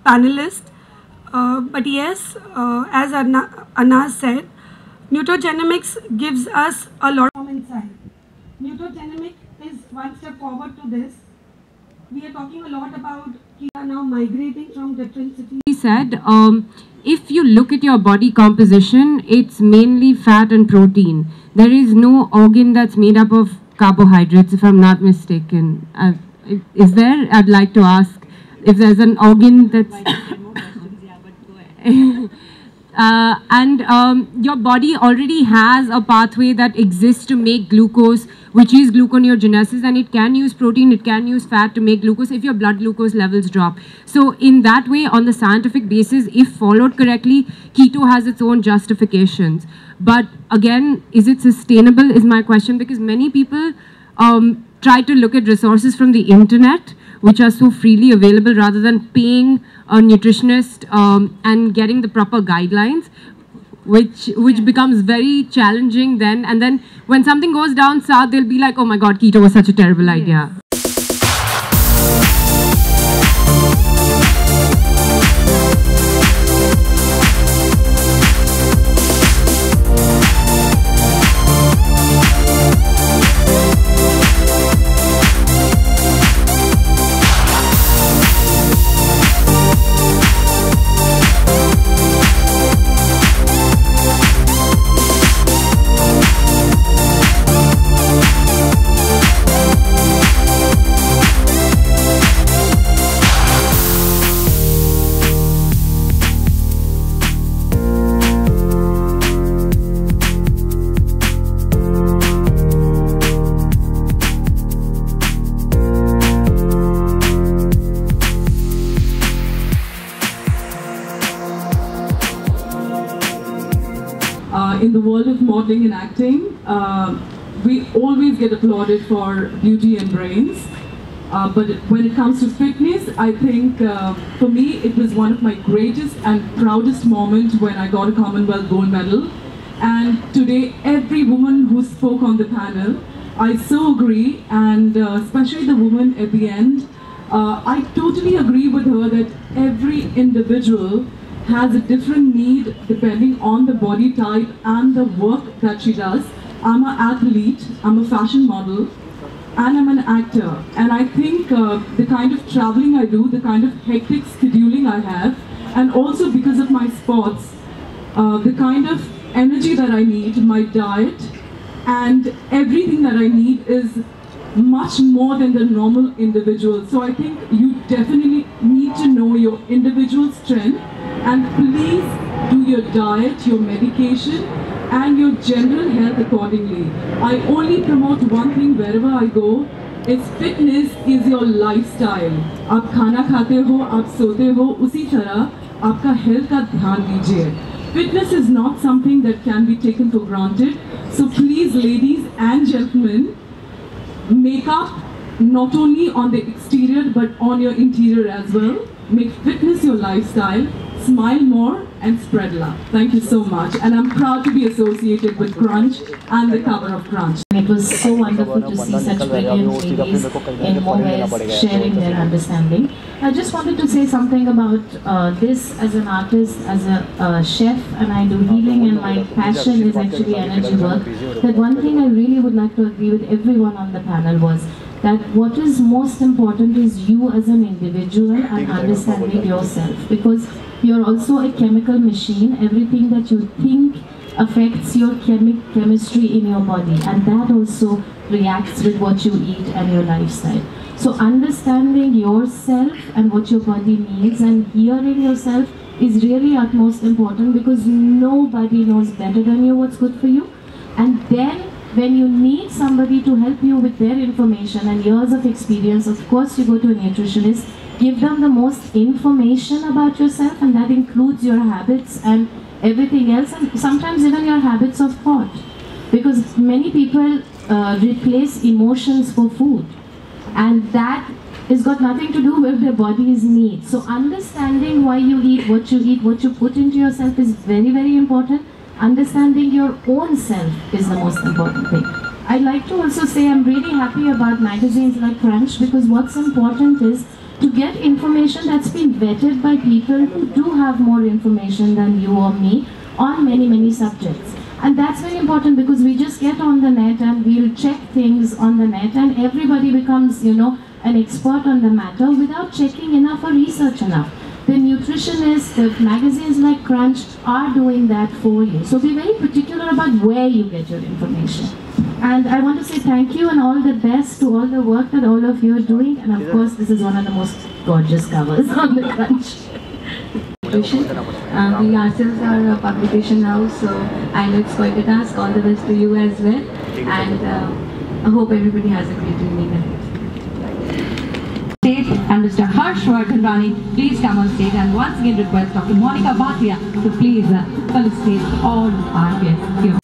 panelist. But yes, as Anas said, nutrigenomics gives us a lot of insight. Nutrigenomics is one step forward to this. We are talking a lot about keto now migrating from different cities. He said, if you look at your body composition, it's mainly fat and protein. There is no organ that's made up of carbohydrates, if I'm not mistaken. Is there? I'd like to ask if there's an organ that's... your body already has a pathway that exists to make glucose, which is gluconeogenesis, and it can use protein, it can use fat to make glucose if your blood glucose levels drop. So in that way, on the scientific basis, if followed correctly, keto has its own justifications. But again, is it sustainable is my question, because many people try to look at resources from the internet, which are so freely available, rather than paying a nutritionist and getting the proper guidelines, which becomes very challenging then. And then when something goes down south, they'll be like, oh my God, keto was such a terrible idea. In the world of modeling and acting, we always get applauded for beauty and brains. But when it comes to fitness, I think for me it was one of my greatest and proudest moments when I got a Commonwealth gold medal. And today, every woman who spoke on the panel, I so agree, and especially the woman at the end, I totally agree with her that every individual has a different need depending on the body type and the work that she does. I'm an athlete, I'm a fashion model, and I'm an actor. And I think the kind of traveling I do, the kind of hectic scheduling I have, and also because of my sports, the kind of energy that I need, my diet, and everything that I need is much more than the normal individual. So I think you definitely need to know your individual strength, and please do your diet, your medication, and your general health accordingly. I only promote one thing wherever I go, is fitness is your lifestyle. आप खाना खाते हो, आप सोते हो, उसी तरह आपका health का ध्यान दीजिए. Fitness is not something that can be taken for granted. So please, ladies and gentlemen, make up not only on the exterior but on your interior as well. Make fitness your lifestyle. Smile more and spread love. Thank you so much, and I'm proud to be associated with Crunch and the cover of Crunch. It was so wonderful to see such brilliant ladies in Mohai's sharing their understanding. I just wanted to say something about this as an artist, as a chef, and I do healing, and my passion is actually energy work. That one thing I really would like to agree with everyone on the panel was that what is most important is you as an individual and understanding yourself, because you're also a chemical machine. Everything that you think affects your chemistry in your body, and that also reacts with what you eat and your lifestyle. So understanding yourself and what your body needs and hearing yourself is really utmost important, because nobody knows better than you what's good for you. And then when you need somebody to help you with their information and years of experience, of course you go to a nutritionist. Give them the most information about yourself, and that includes your habits and everything else, and sometimes even your habits of thought, because many people replace emotions for food, and that has got nothing to do with their body's needs. So understanding why you eat, what you put into yourself is very, very important. Understanding your own self is the most important thing. I'd like to also say I'm really happy about magazines like Crunch, because what's important is to get information that's been vetted by people who do have more information than you or me on many subjects. And that's very important, because we just get on the net and we'll check things on the net and everybody becomes, you know, an expert on the matter without checking enough or research enough. The nutritionists, the magazines like Crunch are doing that for you. So be very particular about where you get your information. And I want to say thank you and all the best to all the work that all of you are doing. And of course, this is one of the most gorgeous covers on the Crunch. We ourselves are a publication house, so I know it's quite a task. All the best to you as well. And I hope everybody has a great evening ahead. And Mr. Harshvardhan Rani, please come on stage, and once again request Dr. Monica Bhatia to please felicitate all our guests here.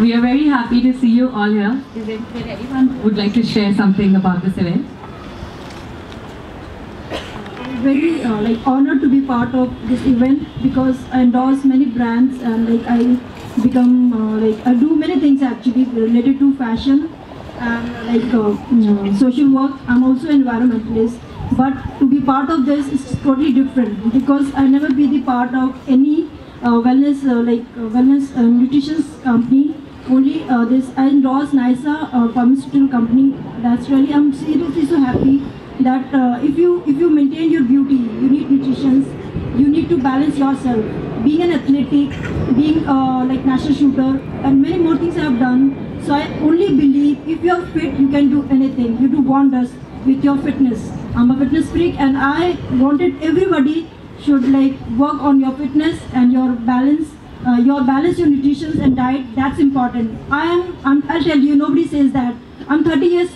We are very happy to see you all here. Is there anyone who would like to share something about this event? I'm very honored to be part of this event, because I endorse many brands and I become I do many things actually related to fashion and social work. I'm also an environmentalist, but to be part of this is totally different, because I never be the part of any wellness nutrition company. Only this I endorse NISA pharmaceutical company. That's really, I'm seriously so happy that if you maintain your beauty, you need nutrition, you need to balance yourself. Being an athletic, being national shooter, and many more things I have done. So I only believe if you are fit, you can do anything. You do wonders with your fitness. I'm a fitness freak, and I wanted everybody should work on your fitness and your balance. Your nutrition and diet, that's important. I'll tell you, nobody says that. I'm 30 years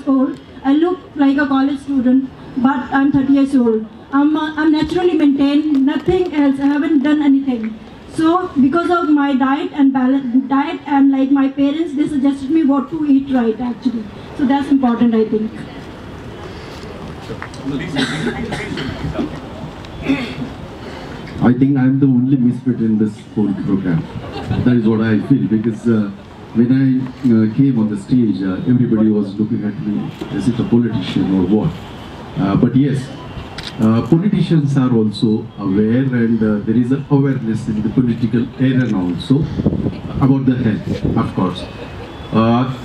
old. I look like a college student, but I'm 30 years old. I'm naturally maintained, nothing else. I haven't done anything. So because of my diet and my parents, they suggested me what to eat right actually. So that's important, I think. I think I'm the only misfit in this whole program. That is what I feel, because when I came on the stage, everybody was looking at me as if a politician or what. But yes, politicians are also aware, and there is an awareness in the political arena also about the health, of course.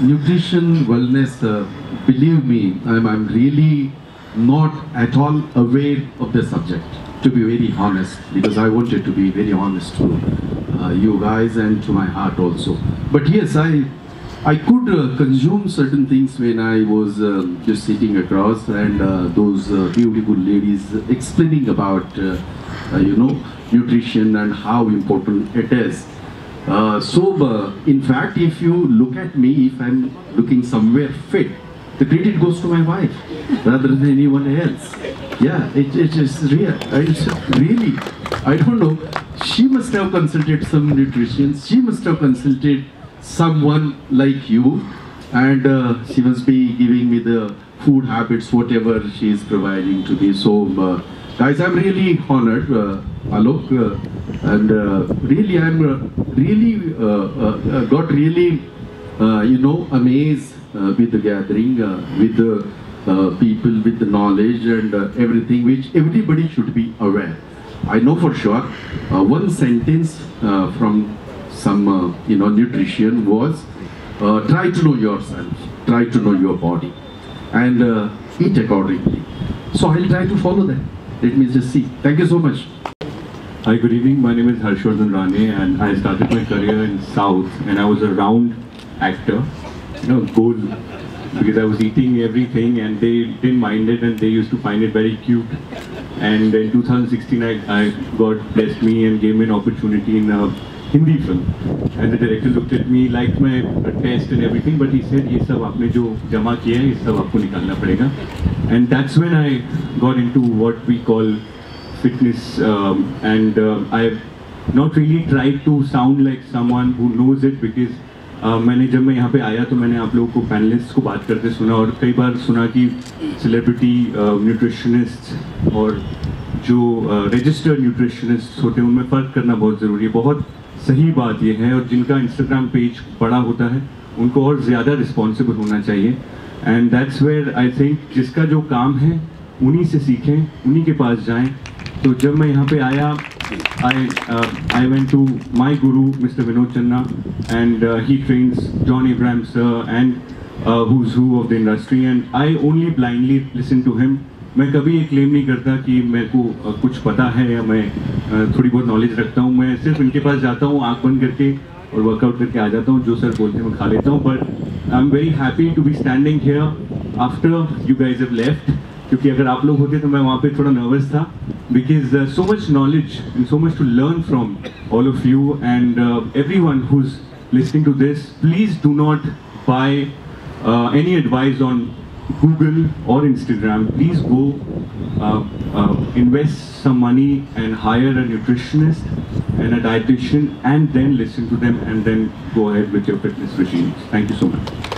Nutrition, wellness, believe me, I'm really not at all aware of the subject, to be very honest, because I wanted to be very honest to you guys and to my heart also. But yes, I could consume certain things when I was just sitting across, and those beautiful ladies explaining about nutrition and how important it is. In fact, if you look at me, if I'm looking somewhere fit, the credit goes to my wife rather than anyone else. Yeah, it is real. It's really, I don't know. She must have consulted some nutritionists. She must have consulted someone like you, and she must be giving me the food habits, whatever she is providing to me. So, guys, I'm really honored, Alok, and really, I'm got really, amazed with the gathering, with the people, with the knowledge and everything, which everybody should be aware. I know for sure one sentence from some nutrition was try to know yourself, try to know your body, and eat accordingly. So I'll try to follow that. Let me just see. Thank you so much. Hi, good evening. My name is Harshvardhan Rani, and I started my career in South, and I was a round actor, goal because I was eating everything and they didn't mind it and they used to find it very cute. And in 2016, God blessed me and gave me an opportunity in a Hindi film. And the director looked at me, liked my test and everything, but he said, "ये सब आपने जो जमा किया है, ये सब आपको निकालना पड़ेगा." And that's when I got into what we call fitness, and I've not really tried to sound like someone who knows it, because मैंने जब मैं यहाँ पे आया तो मैंने आप लोगों को पैनलिस्ट को बात करते सुना और कई बार सुना कि सेलिब्रिटी न्यूट्रिशनिस्ट और जो रजिस्टर्ड न्यूट्रिशनिस्ट होते हैं उनमें फ़र्क करना बहुत ज़रूरी है। बहुत सही बात ये है, और जिनका इंस्टाग्राम पेज बड़ा होता है उनको और ज़्यादा रिस्पॉन्सिबल होना चाहिए। And that's where I think जिसका जो काम है उन्हीं से सीखें, उन्हीं के पास जाएं। तो जब मैं यहाँ पे आया, I went to my guru, Mr. Vinod Channa, and he trains John Abraham sir and who's who of the industry, and I only blindly listen to him. मैं कभी ये क्लेम नहीं करता कि मेरे को कुछ पता है या मैं थोड़ी बहुत नॉलेज रखता हूँ। मैं सिर्फ इनके पास जाता हूँ, आँख बंद करके और वर्कआउट करके आ जाता हूँ। जो सर बोलते हैं मैं खा लेता हूँ। But I am very happy to be standing here after you guys have left, क्योंकि अगर आप लोग होते तो मैं वहाँ पे थोड़ा नर्वस था, because so much knowledge and so much to learn from all of you and everyone who is listening to this. Please do not buy any advice on Google or Instagram. Please go invest some money and hire a nutritionist and a dietitian, and then listen to them, and then go ahead with your fitness regimes. Thank you so much.